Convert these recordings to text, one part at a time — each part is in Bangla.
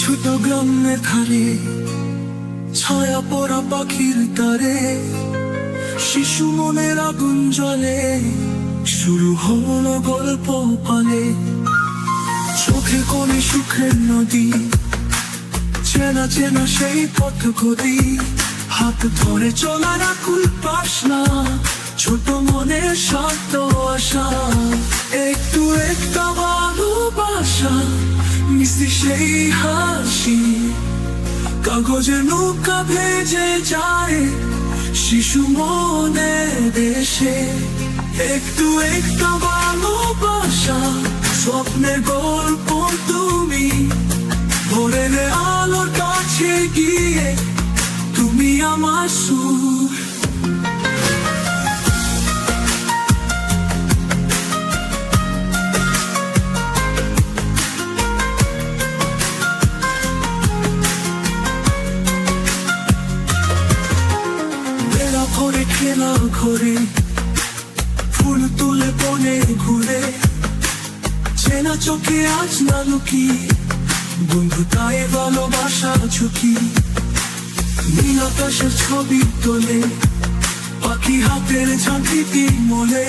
ছোট গ্রামের ধারে ছায়া পড়া পাখির তারে শিশু মনের আগুন জ্বলে, শুরু হলো গল্প পালে। চোখে কোণে সুখের নদী, চেনা চেনা সেই পথ গদি, হাত ধরে চলার আকুল বাসনা, ছোট মনের শব্দ আশা। একটু একটা ভালোবাসা, মিষ্টি সেই হাসি, কাগজের নৌকা ভেজে যায় শিশু মনে দেশে। একটু একটা ভালোবাসা, স্বপ্নের গল্প তুমি, ভোরের আলোর কাছে গিয়ে তুমি আমার সুর। ভরে খেলা ঘরে ফুল তুলে বনে ঘুরে, চেনা চোখে আজ না লুকি, বন্ধু তাই ভালোবাসা ঝুঁকি। নীল আকাশের ছবি তোলে, পাখি হাতের ঝাঁকিতে মোলে,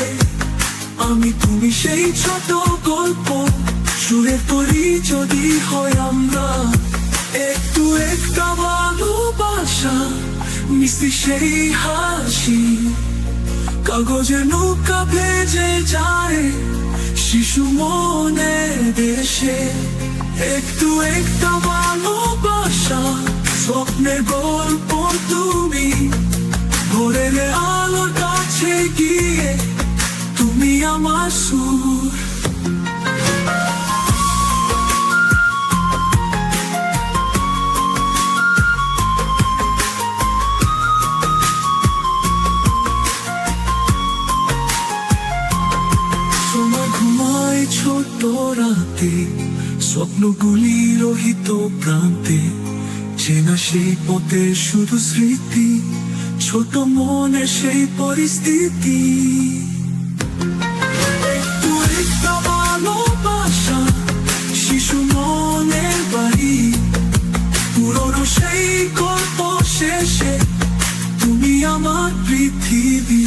আমি তুমি সেই ছোট গল্প, সুরে পড়ি যদি হয় আমরা। একটু একটা ভালোবাসা, মিষ্টি সেই হাসি, কাগজের নৌকা ভেজে যায় শিশু মনে দেশে। একটু একটা ভালোবাসা, স্বপ্নের গল্প তুমি, ভোরের আলোর কাছে গিয়ে তুমি আমার সুর। ছোট রাতে স্বপ্নগুলি রহিত প্রান্তে, চেনা সেই পথে শুধু স্মৃতি, ছোট মনে সেই পরিস্থিতি। একটু একটা ভালোবাসা, শিশু মনের বাড়ি, পুরনো সেই গল্প শেষে তুমি আমার পৃথিবী।